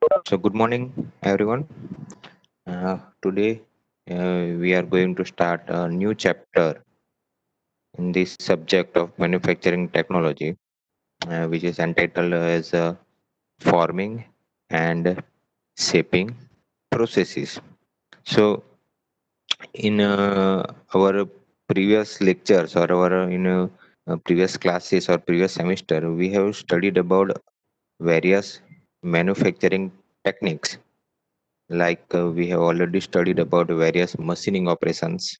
So, good morning, everyone. Today, we are going to start a new chapter in this subject of manufacturing technology, which is entitled as Forming and Shaping Processes. So, in our previous lectures or our previous classes or previous semester, we have studied about various manufacturing techniques. Like we have already studied about various machining operations,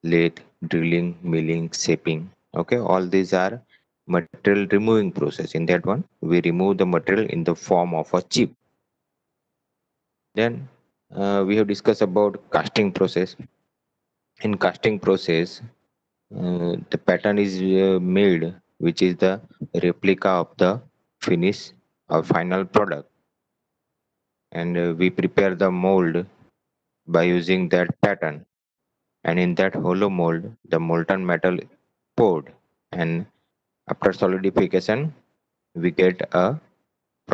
lathe, drilling, milling, shaping. Okay, all these are material removing process. In that one, we remove the material in the form of a chip. Then we have discussed about casting process. In casting process, the pattern is made, which is the replica of the finish or final product, and we prepare the mold by using that pattern. And in that hollow mold, the molten metal poured, and after solidification, we get a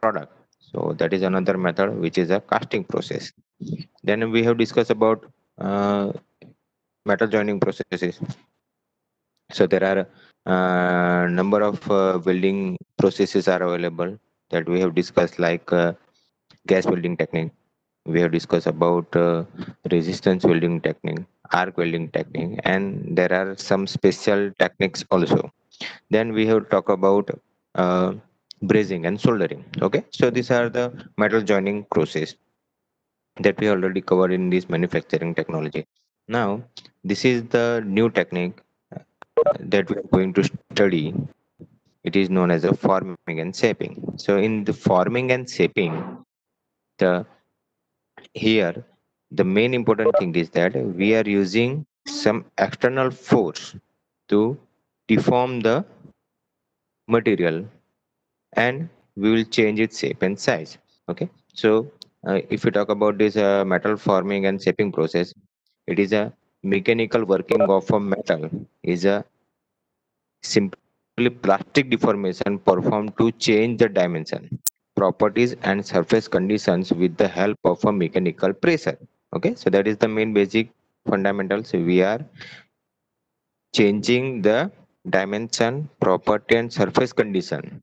product. So that is another method, which is a casting process. Then we have discussed about uh, metal joining processes. So there are number of welding processes are available that we have discussed, like gas welding technique. We have discussed about resistance welding technique, arc welding technique, and there are some special techniques also. Then we have talked about uh, brazing and soldering. Okay, so these are the metal joining process that we already covered in this manufacturing technology. Now, this is the new technique that we are going to study. It is known as a forming and shaping. So in the forming and shaping, the here the main important thing is that we are using some external force to deform the material, and we will change its shape and size. Okay, so if we talk about this metal forming and shaping process, it is a mechanical working of a metal, is a simply plastic deformation performed to change the dimension, properties, and surface conditions with the help of a mechanical pressure. Okay, so that is the main basic fundamentals. We are changing the dimension, property, and surface condition.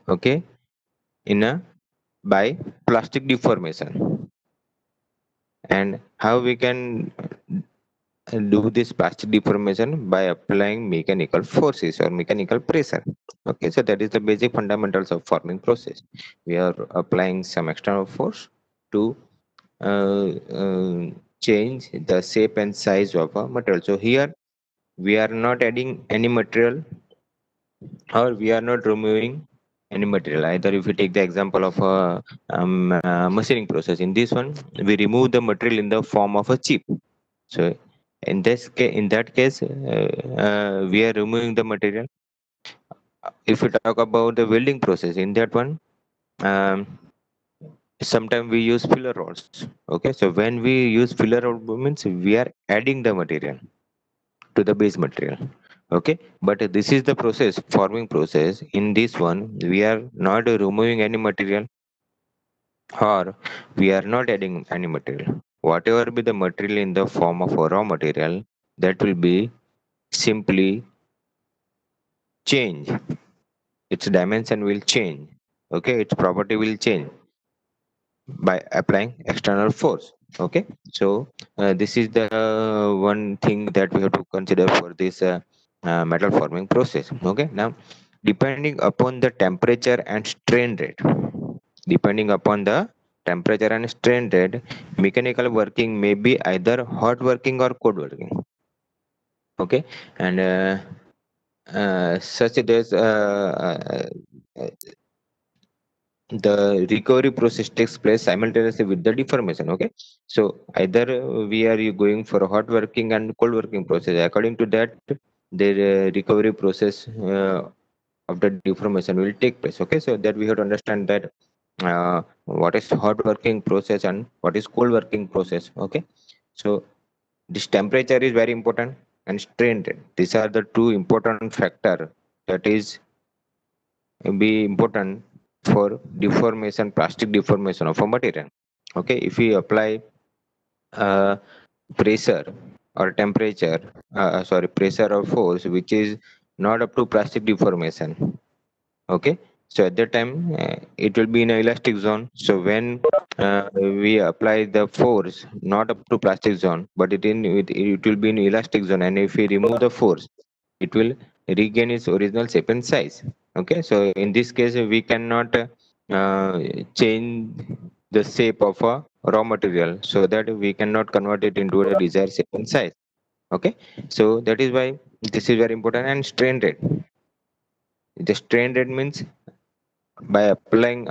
Okay, in a by plastic deformation. And how we can do this plastic deformation? By applying mechanical forces or mechanical pressure. Okay, so that is the basic fundamentals of forming process. We are applying some external force to uh, uh, change the shape and size of a material. So here we are not adding any material, or we are not removing any material. Either if we take the example of a machining process, in this one we remove the material in the form of a chip. So in that case, we are removing the material. If we talk about the welding process, in that one, um, sometimes we use filler rods. Okay, so when we use filler rod means we are adding the material to the base material. Okay, but this is the process, forming process. In this one, we are not removing any material, or we are not adding any material. Whatever be the material in the form of a raw material, that will be simply change. Its dimension will change. Okay, its property will change by applying external force. Okay, so this is the one thing that we have to consider for this metal forming process. Okay, now, depending upon the temperature and strain rate, depending upon the temperature and strain rate, mechanical working may be either hot working or cold working. Okay, and such there's the recovery process takes place simultaneously with the deformation. Okay, so either we are going for a hot working and cold working process. According to that, the recovery process of the deformation will take place. Okay, so that we have to understand that what is hot working process and what is cold working process. Okay, so this temperature is very important, and strain rate, these are the two important factor that is be important for deformation, plastic deformation of a material. Okay, if we apply pressure or temperature, pressure or force which is not up to plastic deformation. Okay, so at that time it will be in a elastic zone. So when we apply the force not up to plastic zone, but it will be in elastic zone, and if we remove the force, it will regain its original shape and size. Okay, so in this case we cannot change the shape of a raw material, so that we cannot convert it into a desired shape and size. Okay, so that is why this is very important. And strain rate, the strain rate means by applying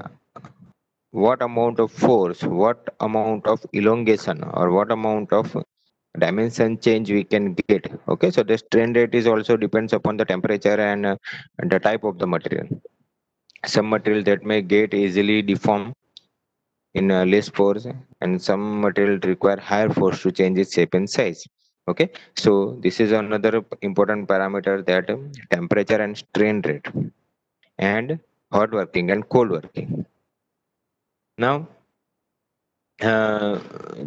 what amount of force, what amount of elongation, or what amount of dimension change we can get. Okay, so the strain rate is also depends upon the temperature and the type of the material. Some material that may get easily deform in less force, and some material require higher force to change its shape and size. Okay, so this is another important parameter, that temperature and strain rate, and hot working and cold working. Now uh,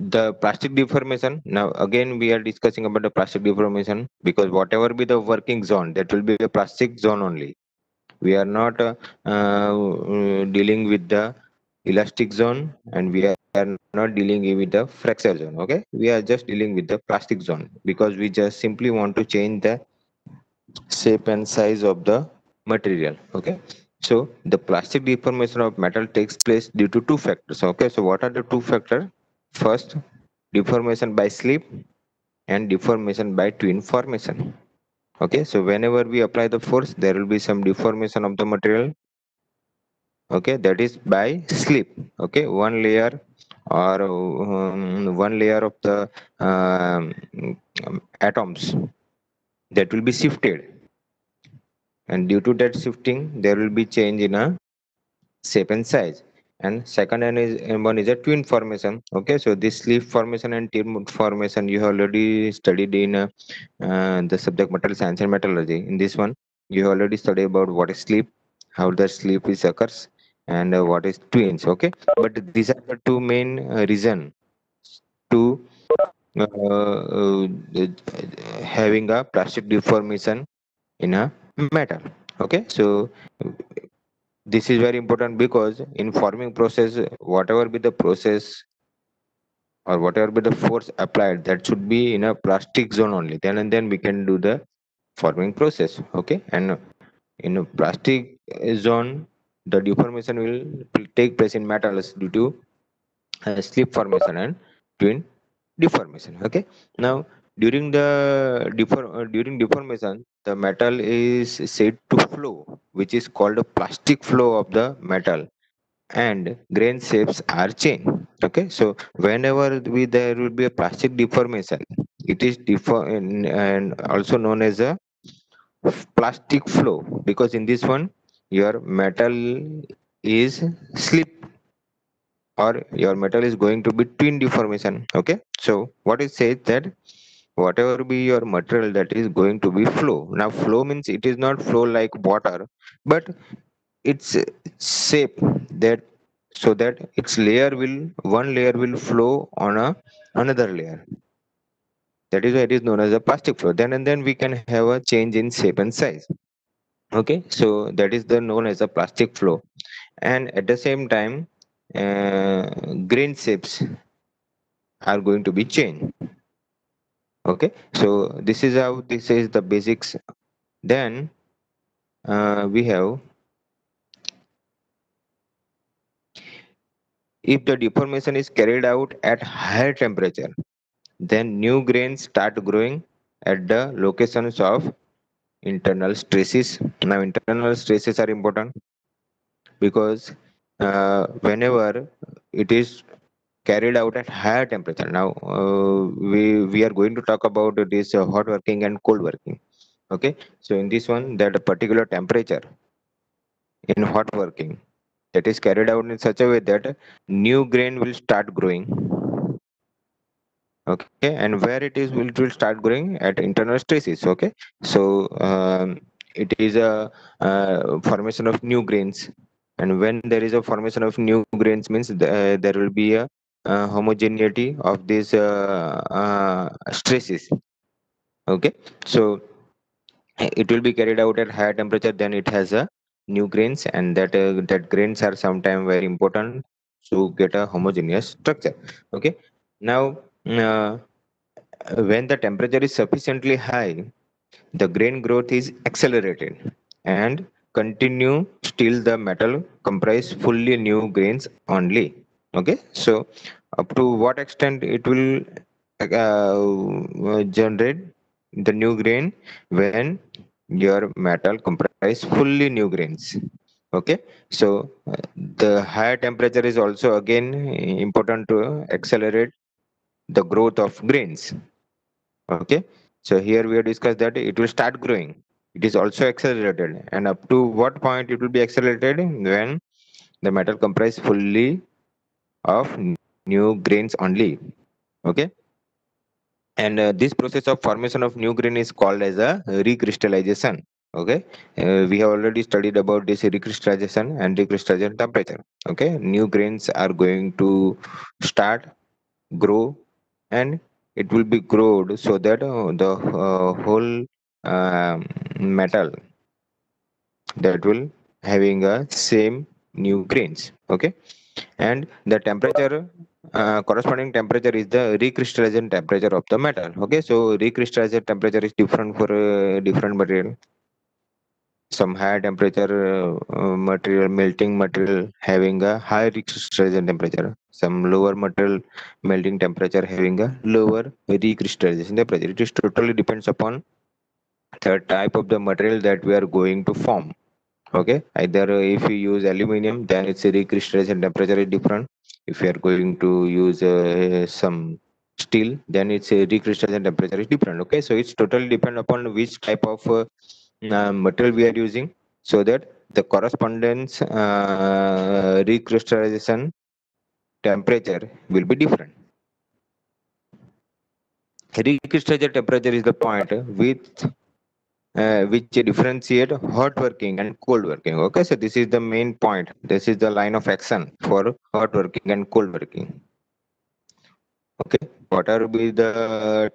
the plastic deformation, now again we are discussing about the plastic deformation, because whatever be the working zone, that will be a plastic zone only. We are not dealing with the elastic zone, and we are not dealing with the fracture zone. Okay, we are just dealing with the plastic zone, because we just simply want to change the shape and size of the material. Okay, so the plastic deformation of metal takes place due to two factors. Okay, so what are the two factors? First, deformation by slip, and deformation by twin formation. Okay, so whenever we apply the force, there will be some deformation of the material. Okay, that is by slip. Okay, one layer, or one layer of the um, atoms, that will be shifted, and due to that shifting there will be change in a shape and size. And second one is a twin formation. Okay, so this slip formation and twin formation you have already studied in the subject metal science and metallurgy. In this one, you have already studied about what is slip, how the slip is occurs, and what is twins. Okay, but these are the two main reason to uh, having a plastic deformation in a metal. Okay, so this is very important, because in forming process, whatever be the process or whatever be the force applied, that should be in a plastic zone only, then and then we can do the forming process. Okay, and in a plastic zone, the deformation will take place in metals due to slip formation and twin deformation. Okay, now during deformation, the metal is said to flow, which is called a plastic flow of the metal, and grain shapes are changed. Okay, so whenever there will be a plastic deformation, it is and also known as a plastic flow, because in this one your metal is slip, or your metal is going to be twin deformation. Okay, so what it says that whatever be your material, that is going to be flow. Now flow means it is not flow like water, but its shape, that so that its layer will one layer will flow on a another layer. That is why it is known as a plastic flow. Then and then we can have a change in shape and size. Okay, so that is the known as a plastic flow. And at the same time, grain shapes are going to be changed. Okay, so this is how this is the basics. Then we have, if the deformation is carried out at higher temperature, then new grains start growing at the locations of internal stresses. Now internal stresses are important, because whenever it is carried out at higher temperature. Now we are going to talk about this hot working and cold working. Okay, so in this one, that a particular temperature in hot working, that is carried out in such a way that new grain will start growing. Okay, and where it will start growing at internal stresses. Okay, so it is a formation of new grains. And when there is a formation of new grains means there will be a homogeneity of these stresses. Okay, so it will be carried out at higher temperature, then it has a new grains, and that grains are sometimes very important to get a homogeneous structure. Okay, now uh, when the temperature is sufficiently high, the grain growth is accelerated and continue still the metal comprise fully new grains only. Okay, so up to what extent it will generate the new grain when your metal comprise fully new grains. Okay, so the higher temperature is also again important to accelerate the growth of grains. Okay, so here we have discussed that it will start growing. It is also accelerated, and up to what point it will be accelerated when the metal comprise fully of new grains only. Okay, and this process of formation of new grain is called as a recrystallization. Okay, we have already studied about this recrystallization and recrystallization temperature. Okay, new grains are going to start grow, and it will be growed so that the whole metal that will having a same new grains. Okay, and the temperature corresponding temperature is the recrystallization temperature of the metal. Okay, so recrystallization temperature is different for different material. Some higher temperature material, melting material having a high recrystallization temperature, some lower material melting temperature having a lower recrystallization temperature. It is totally depends upon the type of the material that we are going to form. Okay, either if you use aluminum, then its recrystallization temperature is different. If you are going to use some steel, then its recrystallization temperature is different. Okay, so it's totally depend upon which type of material we are using, so that the correspondence recrystallization temperature will be different. Recrystallization temperature is the point with which differentiate hot working and cold working. Okay, so this is the main point. This is the line of action for hot working and cold working. Okay, what are be the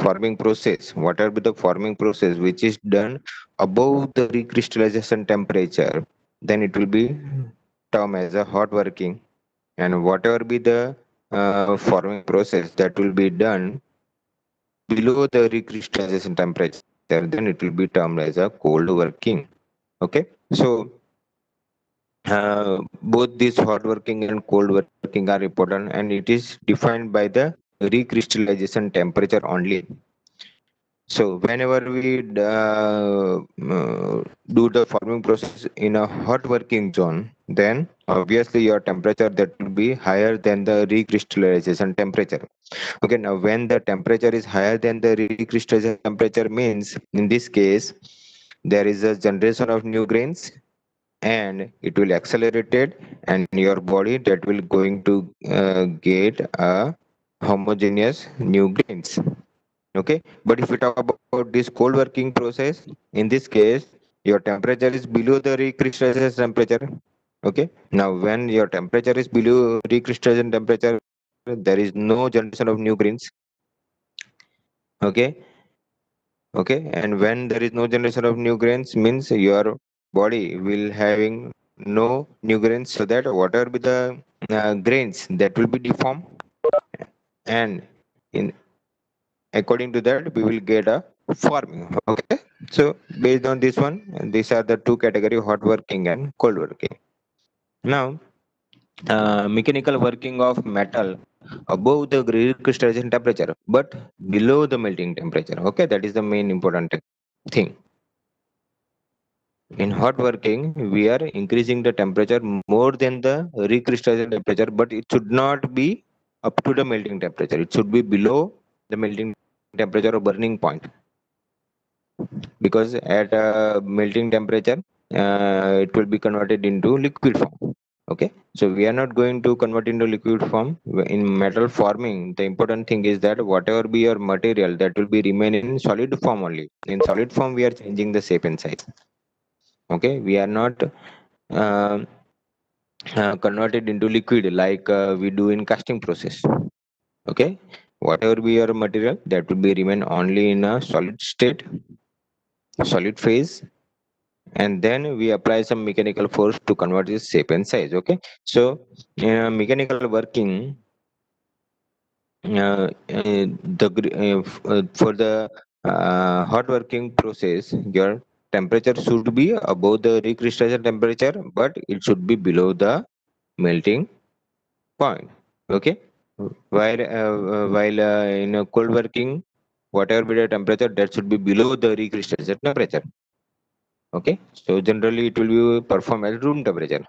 forming process? What are be the forming process which is done above the recrystallization temperature? Then it will be termed as a hot working, and whatever be the forming process that will be done below the recrystallization temperature, then it will be termed as a cold working. Okay, so both this hot working and cold working are important, and it is defined by the recrystallization temperature only. So whenever we do the forming process in a hot working zone, then obviously your temperature that will be higher than the recrystallization temperature. Okay, now when the temperature is higher than the recrystallization temperature means in this case there is a generation of new grains, and it will accelerate it, and your body that will going to get a homogeneous new grains. Okay, but if we talk about this cold working process, in this case your temperature is below the recrystallization temperature. Okay, now when your temperature is below recrystallization temperature, there is no generation of new grains. Okay, okay, and when there is no generation of new grains means your body will having no new grains, so that whatever be the grains that will be deformed, and in according to that we will get a forming. Okay, so based on this one, these are the two category, hot working and cold working. Now mechanical working of metal above the crystallization temperature but below the melting temperature. Okay, that is the main important thing. In hot working we are increasing the temperature more than the recrystallization temperature, but it should not be up to the melting temperature. It should be below the melting temperature or burning point, because at a melting temperature it will be converted into liquid form. Okay, so we are not going to convert into liquid form in metal forming. The important thing is that whatever be your material, that will be remain in solid form only. In solid form we are changing the shape and size. Okay, we are not uh, converted into liquid like we do in casting process. Okay, whatever be your material, that will be remain only in a solid state, solid phase, and then we apply some mechanical force to convert its shape and size. Okay, so mechanical working, for the hot working process, your temperature should be above the recrystallization temperature, but it should be below the melting point. Okay, while in a cold working, whatever be the temperature, that should be below the recrystallization temperature. Okay, so generally it will be perform at room temperature.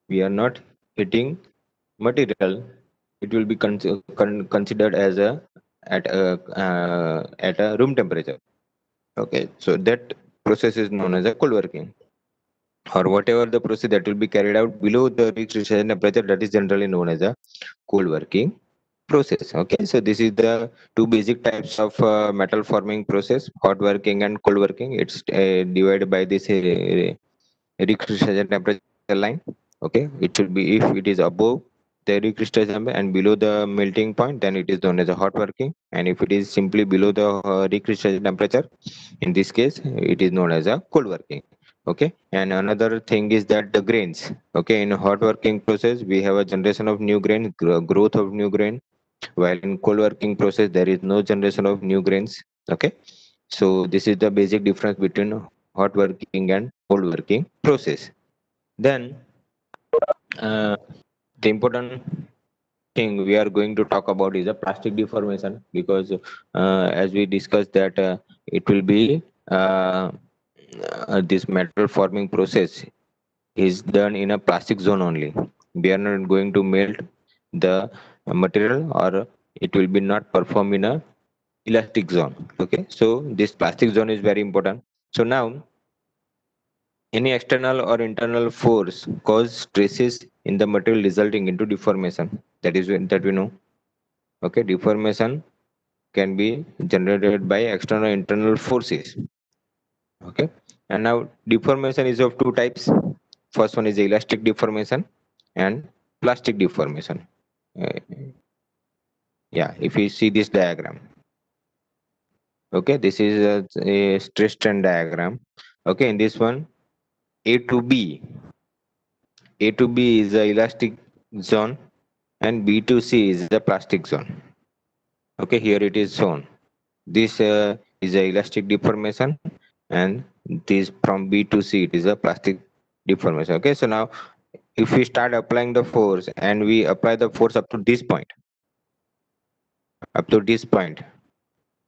We are not heating material, it will be considered as a at a room temperature. Okay, so that process is known as a cold working, or whatever the process that will be carried out below the refrigeration temperature, that is generally known as a cold working process. Okay, so this is the two basic types of metal forming process: hot working and cold working. It's divided by this recrystallization temperature line. Okay, it should be, if it is above the recrystallization and below the melting point, then it is known as a hot working, and if it is simply below the recrystallization temperature, in this case it is known as a cold working. Okay, and another thing is that the grains. Okay, in a hot working process we have a generation of new grain, growth of new grain, while in cold working process there is no generation of new grains. Okay, so this is the basic difference between hot working and cold working process. Then uh, the important thing we are going to talk about is a plastic deformation, because as we discussed that it will be this metal forming process is done in a plastic zone only. We are not going to melt the material, or it will be not performed in a elastic zone. Okay, so this plastic zone is very important. So now, any external or internal force cause stresses in the material resulting into deformation. That is that we know. Okay, deformation can be generated by external or internal forces. Okay, and now deformation is of two types. First one is elastic deformation and plastic deformation. Uh, yeah, if you see this diagram. Okay, this is a stress strain diagram. Okay, in this one, A to B. A to B is the elastic zone and B to C is the plastic zone. Okay, here it is shown. This is a elastic deformation, and this from B to C it is a plastic deformation. Okay, so now if we start applying the force and we apply the force up to this point,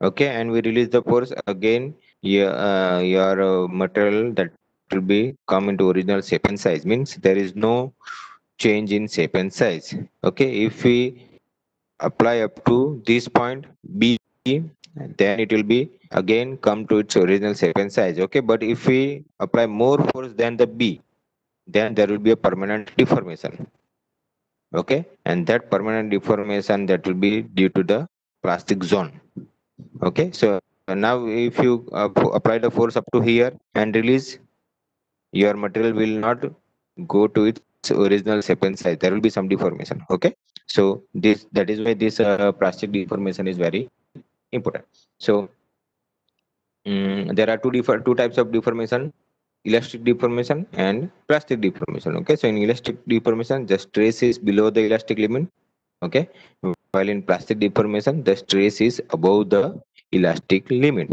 okay, and we release the force again, your material that will be come into original shape and size, means there is no change in shape and size. Okay, if we apply up to this point B, then it will be again come to its original shape and size. Okay, but if we apply more force than the B, then there will be a permanent deformation. Okay, and that permanent deformation that will be due to the plastic zone. Okay, so now if you apply the force up to here and release, your material will not go to its original shape and size. There will be some deformation. Okay, so this, that is why this plastic deformation is very important. So there are two types of deformation: elastic deformation and plastic deformation. Okay, so in elastic deformation the stress is below the elastic limit. Okay, while in plastic deformation the stress is above the elastic limit.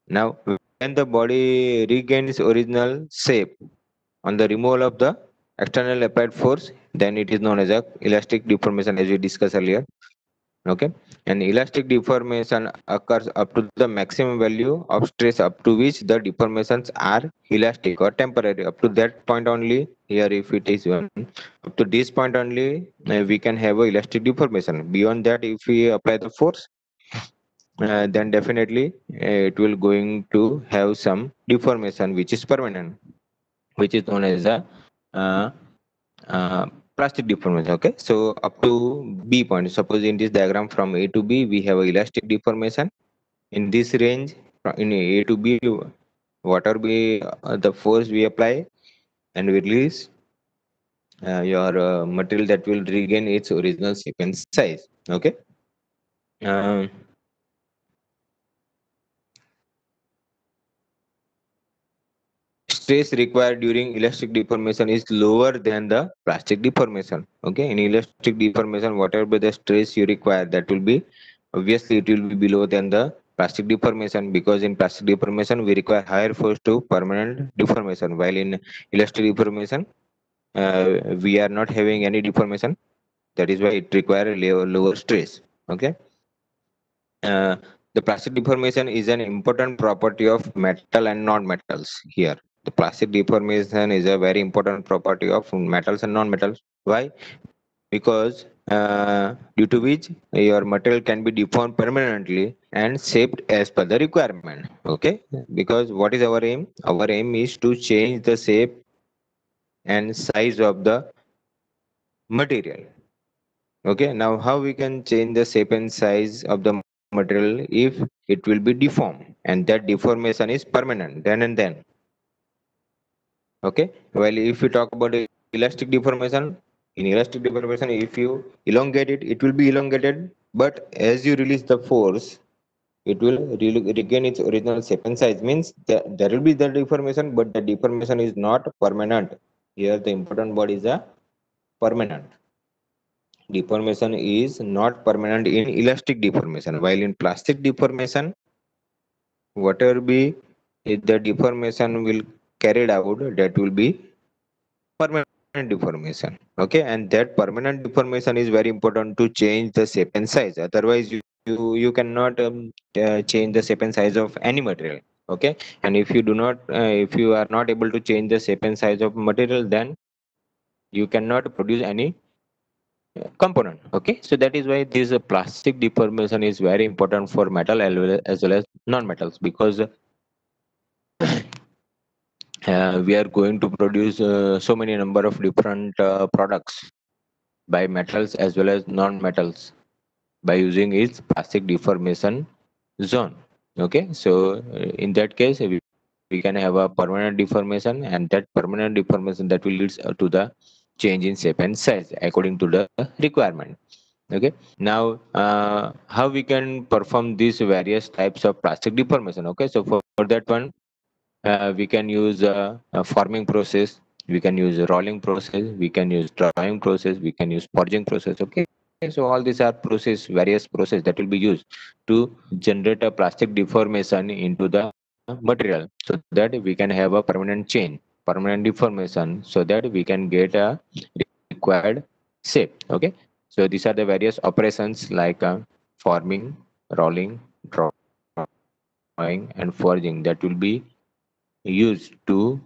Now when the body regains original shape on the removal of the external applied force, then it is known as a elastic deformation, as we discussed earlier. Okay, and elastic deformation occurs up to the maximum value of stress up to which the deformations are elastic or temporary. Up to that point only, here if it is one, up to this point only we can have a elastic deformation. Beyond that, if we apply the force, then definitely it will going to have some deformation which is permanent, which is known as a uh, uh, plastic deformation. Okay, so up to B point, suppose in this diagram from A to B we have a elastic deformation. In this range, in A to B, whatever be the force we apply and we release your material, that will regain its original shape and size. Okay. Uh, Stress required during elastic deformation is lower than the plastic deformation. Okay, in elastic deformation, whatever be the stress you require, that will be obviously it will be below than the plastic deformation, because in plastic deformation we require higher force to permanent deformation, while in elastic deformation we are not having any deformation. That is why it requires lower stress. Okay. Uh, the plastic deformation is an important property of metal and non-metals here. The plastic deformation is a very important property of metals and non-metals. Why? Because due to which your material can be deformed permanently and shaped as per the requirement. Okay, because what is our aim? Our aim is to change the shape and size of the material. Okay, now how we can change the shape and size of the material if it will be deformed, and that deformation is permanent then and then. Okay, well, if you talk about elastic deformation, in elastic deformation, if you elongate it, it will be elongated, but as you release the force, it will regain its original shape and size. Means that there will be the deformation, but the deformation is not permanent. Here the important word is a permanent. Deformation is not permanent in elastic deformation, while in plastic deformation, whatever be the deformation will carried out, that will be permanent deformation. Okay, and that permanent deformation is very important to change the shape and size. Otherwise you cannot change the shape and size of any material. Okay, and if you do not if you are not able to change the shape and size of material, then you cannot produce any component. Okay, so that is why this plastic deformation is very important for metal as well as non-metals, because we are going to produce so many number of different products by metals as well as non-metals by using its plastic deformation zone. Okay, so in that case we can have a permanent deformation, and that permanent deformation that will leads to the change in shape and size according to the requirement. Okay, now how we can perform these various types of plastic deformation. Okay, so for that one, we can use a forming process, we can use a rolling process, we can use drawing process, we can use forging process. Okay, so all these are process, various process that will be used to generate a plastic deformation into the material, so that we can have a permanent change, permanent deformation, so that we can get a required shape. Okay, so these are the various operations like forming, rolling, drawing and forging that will be used to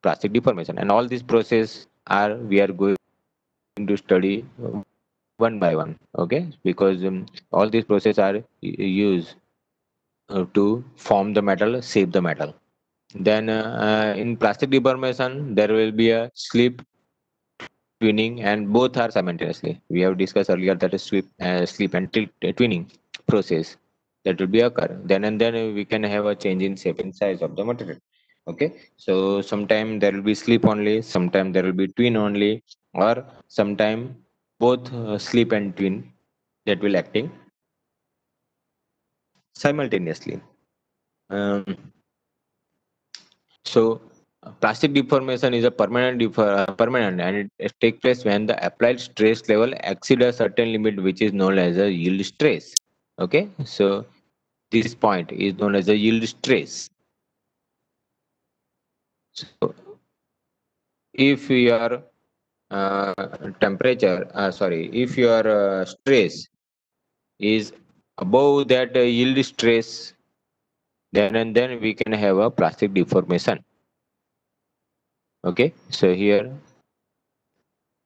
plastic deformation, and all these process are we are going to study one by one. Okay, because all these process are used to form the metal, shape the metal. Then in plastic deformation there will be a slip, twinning, and both are simultaneously. We have discussed earlier that is slip and tilt twinning process that will be occur. Then and then we can have a change in shape and size of the material. Okay, so sometime there will be slip only, sometime there will be twin only, or sometime both slip and twin that will acting simultaneously. Um, So, plastic deformation is a permanent, and it takes place when the applied stress level exceeds a certain limit, which is known as a yield stress. Okay, so this point is known as a yield stress. So, if your uh, if your stress is above that yield stress, then and then we can have a plastic deformation. Okay, so here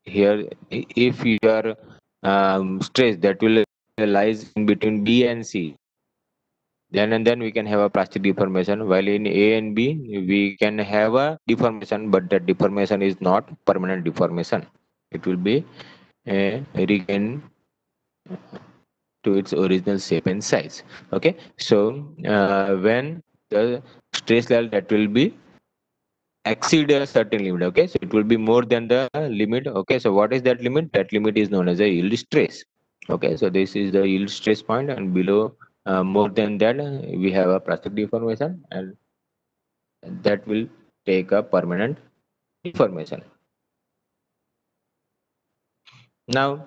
if your stress that will lies in between B and C, then and then we can have a plastic deformation, while in A and B we can have a deformation, but that deformation is not permanent deformation. It will be regain to its original shape and size. Okay, so when the stress level that will be exceed a certain limit. Okay, so it will be more than the limit. Okay, so what is that limit? That limit is known as a yield stress. Okay, so this is the yield stress point, and below more than that we have a plastic deformation, and that will take a permanent deformation. Now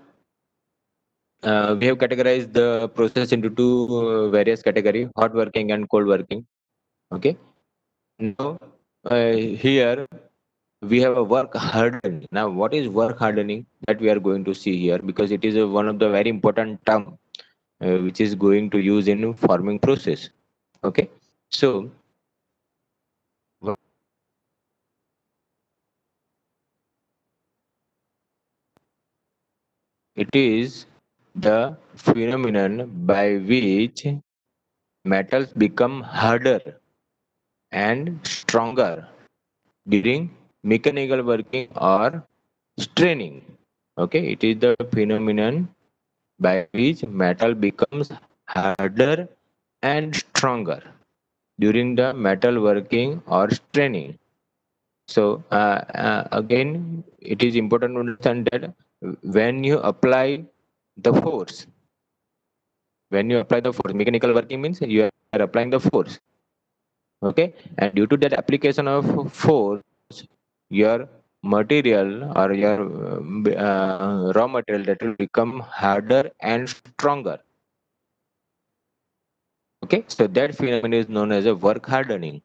we have categorized the process into two various category: hot working and cold working. Okay, now here we have a work hardening. Now what is work hardening? That we are going to see here, because it is one of the very important term which is going to use in forming process. Okay, so it is the phenomenon by which metals become harder and stronger during mechanical working or straining. Okay, it is the phenomenon by which metal becomes harder and stronger during the metal working or straining. So again, it is important to understand that when you apply the force, mechanical working means you are applying the force. Okay, and due to that application of force, your material or your raw material, that will become harder and stronger. Okay, so that phenomenon is known as a work hardening.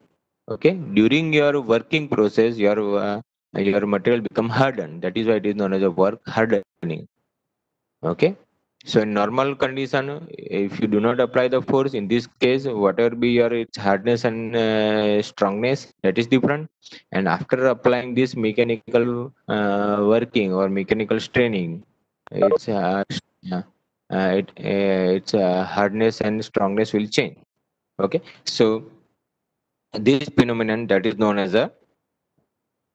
Okay, during your working process, your material become hardened. That is why it is known as a work hardening. Okay, so in normal condition, if you do not apply the force, in this case, whatever be your its hardness and strongness, that is different. And after applying this mechanical working or mechanical straining, its its hardness and strongness will change. Okay, so this phenomenon that is known as a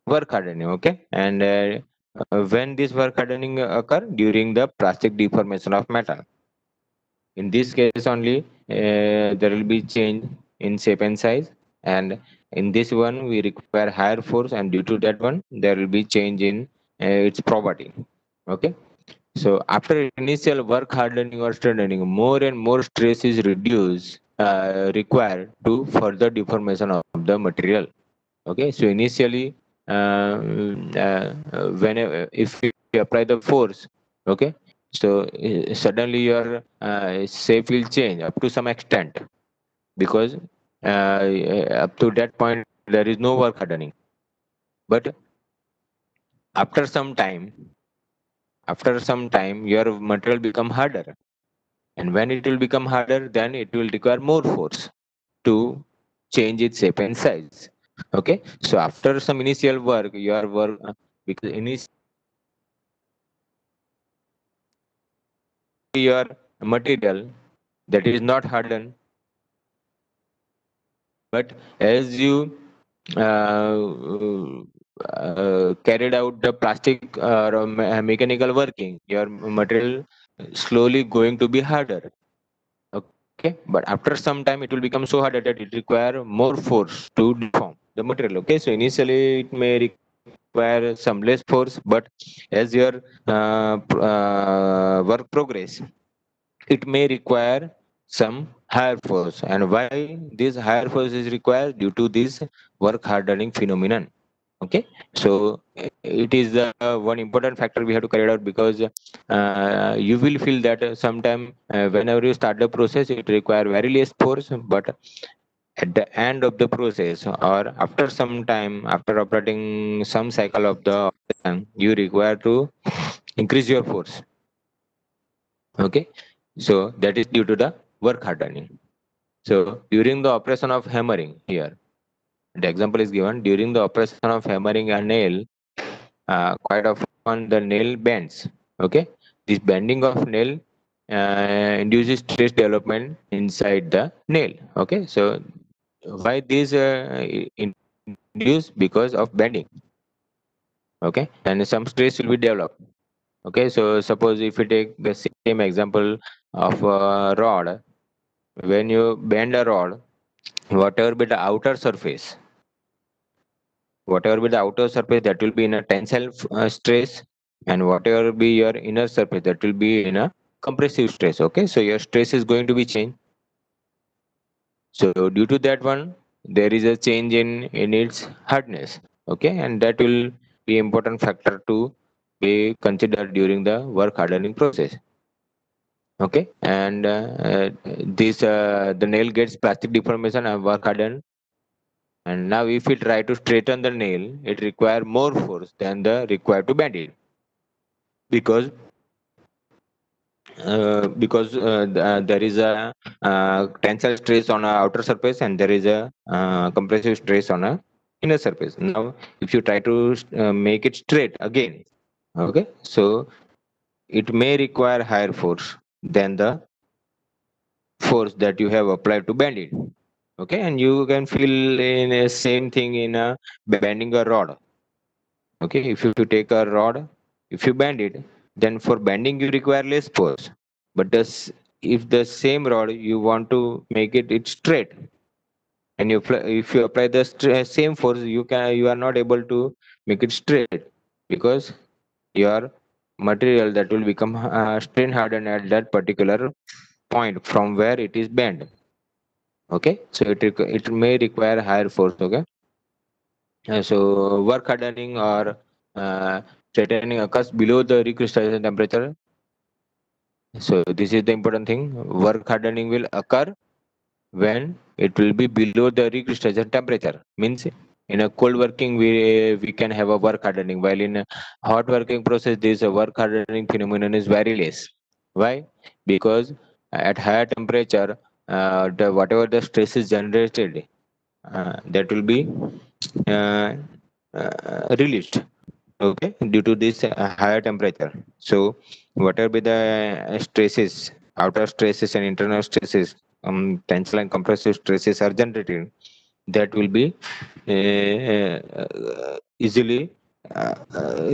work hardening. Okay, and when this work hardening occur during the plastic deformation of metal. In this case only, there will be change in shape and size, and in this one we require higher force, and due to that one there will be change in its property. Okay, so after initial work hardening or strengthening, more and more stress is reduced required to further deformation of the material. Okay, so initially whenever if you apply the force, okay, so suddenly your shape will change up to some extent, because up to that point there is no work hardening. But after some time, your material become harder, and when it will become harder, then it will require more force to change its shape and size. Okay, so after some initial work, your work because initially your material that is not hardened, but as you carried out the plastic or mechanical working, your material slowly going to be harder. Okay, but after some time it will become so hard that it require more force to deform the material. Okay, so initially it may require some less force, but as your work progress, it may require some higher force. And why this higher force is required? Due to this work hardening phenomenon. Okay, so it is the one important factor we have to carry out, because you will feel that sometime whenever you start the process it require very less force, but at the end of the process or after some time, after operating some cycle of the operation, you require to increase your force. Okay, so that is due to the work hardening. So during the operation of hammering, here the example is given: during the operation of hammering a nail, quite often the nail bends. Okay, this bending of nail induces stress development inside the nail. Okay, so why this induced? Because of bending. Okay, and some stress will be developed. Okay, so suppose if you take the same example of a rod, when you bend a rod, whatever be the outer surface, whatever be the outer surface, that will be in a tensile stress, and whatever be your inner surface, that will be in a compressive stress. Okay, so your stress is going to be changed. So due to that one, there is a change in its hardness. Okay, and that will be important factor to be considered during the work hardening process. Okay, and this the nail gets plastic deformation and work hardened. And now if we try to straighten the nail, it requires more force than the required to bend it, because there is a tensile stress on a outer surface, and there is a compressive stress on a inner surface. Now if you try to make it straight again, okay, so it may require higher force than the force that you have applied to bend it. Okay, and you can feel in a same thing in a bending a rod. Okay, if you take a rod, if you bend it, then for bending you require less force. But if the same rod you want to make it straight, and if you apply the same force, you are not able to make it straight, because your material that will become strain hardened at that particular point from where it is bent. Okay, so it may require higher force. Okay, so work hardening or straightening occurs below the recrystallization temperature. So this is the important thing. Work hardening will occur when it will be below the recrystallization temperature. Means in a cold working we can have a work hardening, while in a hot working process this work hardening phenomenon is very less. Why? Because at higher temperature, the whatever the stress is generated, that will be uh, released. Okay, due to this higher temperature. So whatever be the stresses, outer stresses and internal stresses, tensile and compressive stresses are generated, that will be easily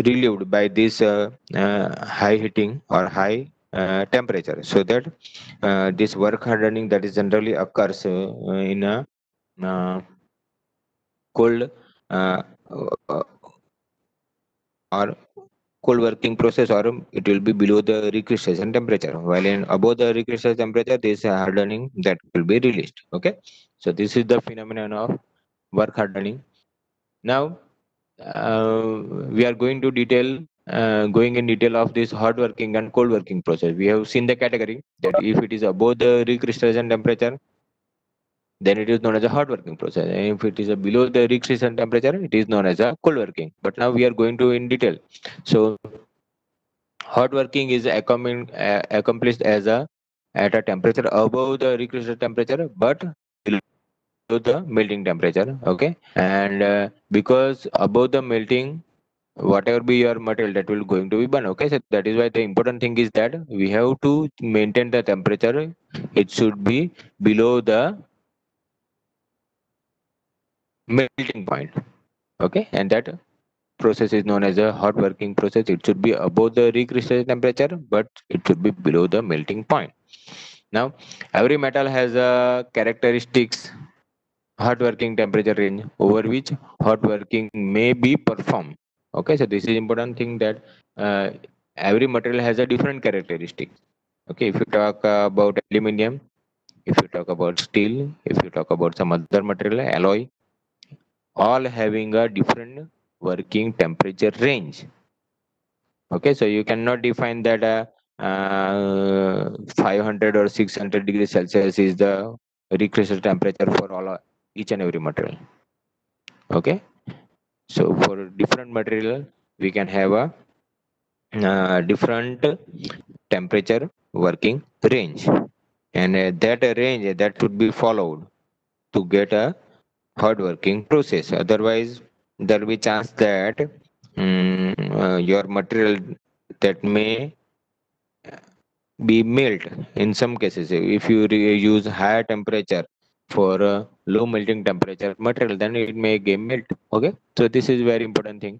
relieved by this high heating or high temperature. So that this work hardening that is generally occurs in a uh, cold uh, uh, or cold working process, or it will be below the recrystallization temperature, while in above the recrystallization temperature this hardening that will be released. Okay, so this is the phenomenon of work hardening. Now uh, we are going in detail of this hot working and cold working process. We have seen the category that if it is above the recrystallization temperature, then it is known as a hot working process, and if it is below the recrystallization temperature, it is known as a cold working. But now we are going to in detail. So hot working is accomplished as a at a temperature above the recrystallization temperature, but below the melting temperature. Okay, and because above the melting, whatever be your material, that will going to be burned. Okay, so that is why the important thing is that we have to maintain the temperature. It should be below the melting point. Okay, and that process is known as a hot working process. It should be above the recrystallization temperature, but it should be below the melting point. Now, every metal has a characteristics hot working temperature range over which hot working may be performed. Okay, so this is important thing that uh, every material has a different characteristic. Okay, if you talk about aluminium, if you talk about steel, if you talk about some other material, alloy, all having a different working temperature range. Okay, so you cannot define that 500 or 600 degrees Celsius is the recrystal temperature for all each and every material. Okay, so for different material we can have a different temperature working range, and that range that should be followed to get a hard working process. Otherwise, there will be chance that your material that may be melt in some cases. If you use higher temperature for low melting temperature material, then it may get melt. Okay, so this is very important thing,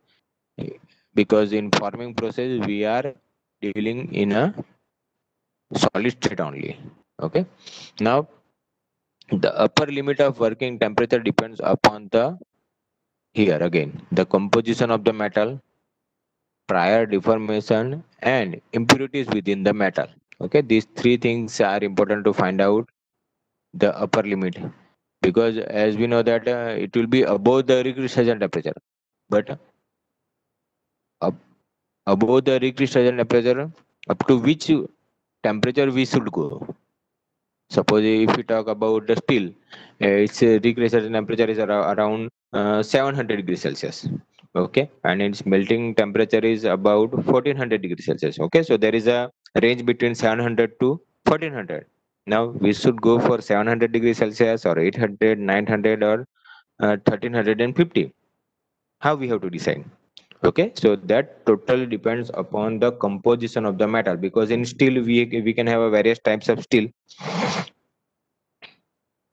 because in forming process we are dealing in a solid state only. Okay, now The upper limit of working temperature depends upon the, here again, the composition of the metal, prior deformation, and impurities within the metal. Okay, these three things are important to find out the upper limit, because as we know that it will be above the recrystallization temperature, but up, above the recrystallization temperature, up to which temperature we should go. Suppose if we talk about the steel, its recrystallization temperature is around 700 degrees Celsius. Okay, and its melting temperature is about 1400 degrees Celsius. Okay, so there is a range between 700 to 1400. Now we should go for 700 degrees Celsius or 800, 900, or 1350. How we have to decide? Okay, so that totally depends upon the composition of the metal, because in steel we can have a various types of steel.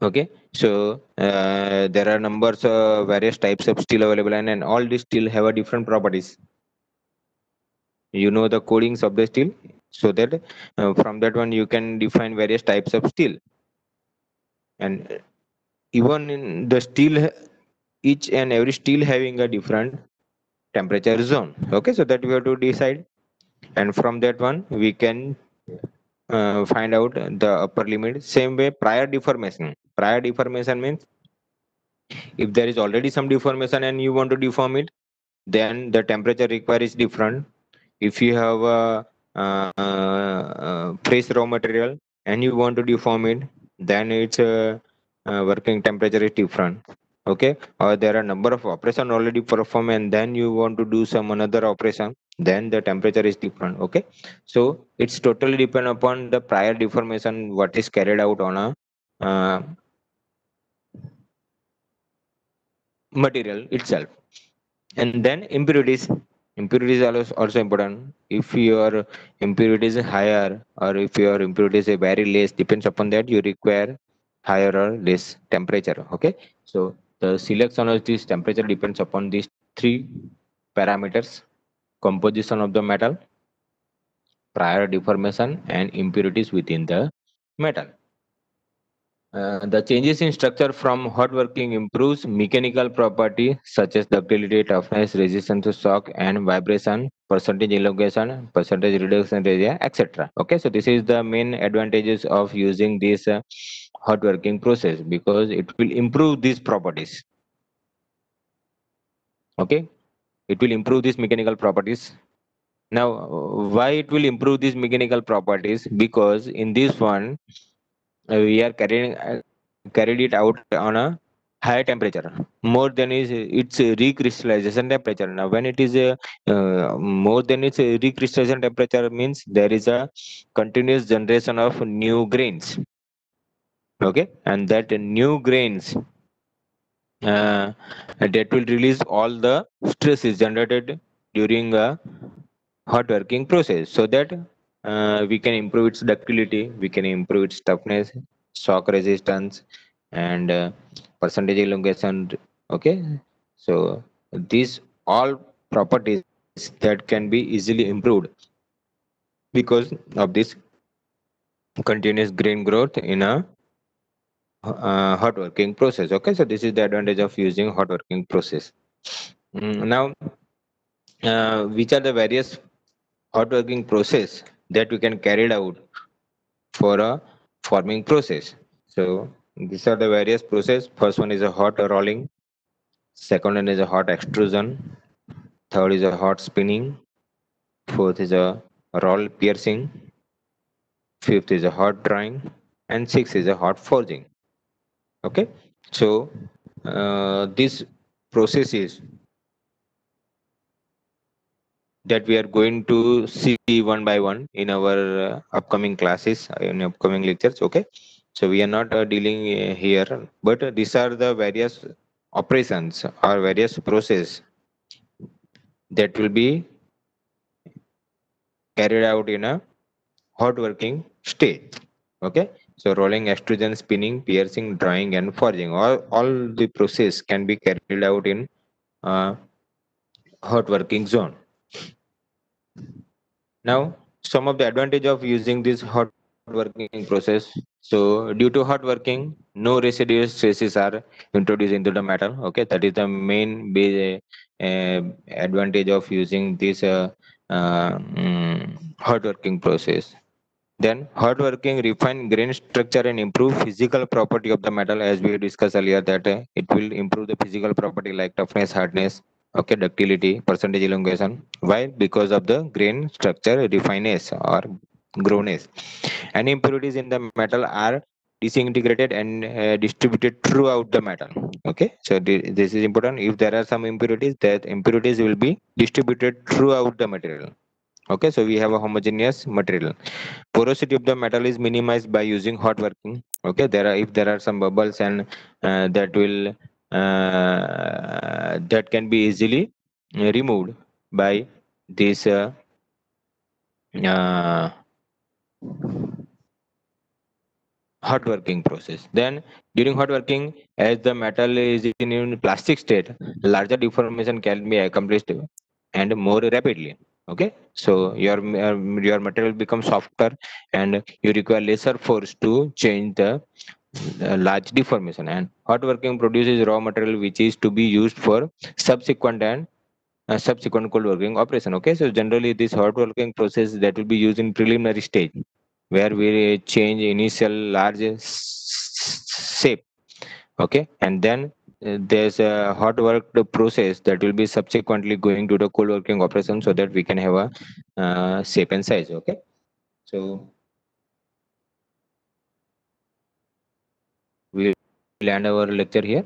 Okay, so there are numbers various types of steel available, and all these steel have a different properties. You know the codings of the steel, so that from that one you can define various types of steel. And even in the steel, each and every steel having a different temperature zone. Okay, so that we have to decide, and from that one we can find out the upper limit. Same way, prior deformation means if there is already some deformation and you want to deform it, then the temperature required is different. If you have a fresh raw material and you want to deform it, then its working temperature is different. Okay, or there are number of operation already performed and then you want to do some another operation, then the temperature is different. Okay, so it's totally depend upon the prior deformation what is carried out on a material itself. And then impurities are also important. If your impurities is higher or if your impurities is very less, depends upon that you require higher or less temperature. Okay, so the selection of this temperature depends upon these three parameters: composition of the metal, prior deformation, and impurities within the metal. The changes in structure from hot working improves mechanical property such as ductility, toughness, resistance to shock and vibration, percentage elongation, percentage reduction area, etc. Okay, so this is the main advantages of using this hot working process, because it will improve these properties. Okay, it will improve these mechanical properties. Now, why it will improve these mechanical properties? Because in this one, we are carried it out on a higher temperature, more than is its recrystallization temperature. Now when it is more than its recrystallization temperature, means there is a continuous generation of new grains. Okay, and that new grains that will release all the stresses generated during a hot working process, so that we can improve its ductility, we can improve its toughness, shock resistance, and percentage elongation. Okay, so these all properties that can be easily improved because of this continuous grain growth in a hot working process. Okay, so this is the advantage of using hot working process. Now, which are the various hot working process that we can carry out for a forming process? So these are the various process. First one is a hot rolling, second one is a hot extrusion, third is a hot spinning, fourth is a roll piercing, fifth is a hot drying, and sixth is a hot forging. Okay, so this process is that we are going to see one by one in our upcoming classes, in upcoming lectures. Okay, so we are not dealing here, but these are the various operations or various process that will be carried out in a hot working state. Okay, so rolling, extrusion, spinning, piercing, drying, and forging, all the process can be carried out in a hot working zone. Now, some of the advantage of using this hot working process. So due to hot working, no residual stresses are introduced into the metal. Okay, that is the main advantage of using this hot working process. Then hot working refine grain structure and improve physical property of the metal, as we discussed earlier that it will improve the physical property like toughness, hardness, okay, ductility, percentage elongation. Why? Because of the grain structure refineness or growness. Any impurities in the metal are disintegrated and distributed throughout the metal. Okay, so this is important. If there are some impurities, that impurities will be distributed throughout the material. Okay, so we have a homogeneous material. Porosity of the metal is minimized by using hot working. Okay, there are, if there are some bubbles and that will that can be easily removed by this uh, hot working process. Then during hot working, as the metal is in plastic state, larger deformation can be accomplished and more rapidly. Okay, so your material becomes softer and you require lesser force to change the large deformation. And hot working produces raw material which is to be used for subsequent and subsequent cold working operation. Okay, so generally this hot working process that will be used in preliminary stage where we change initial large shape. Okay, and then there's a hot work process that will be subsequently going to the cold working operation so that we can have a shape and size. Okay, so we'll end our lecture here.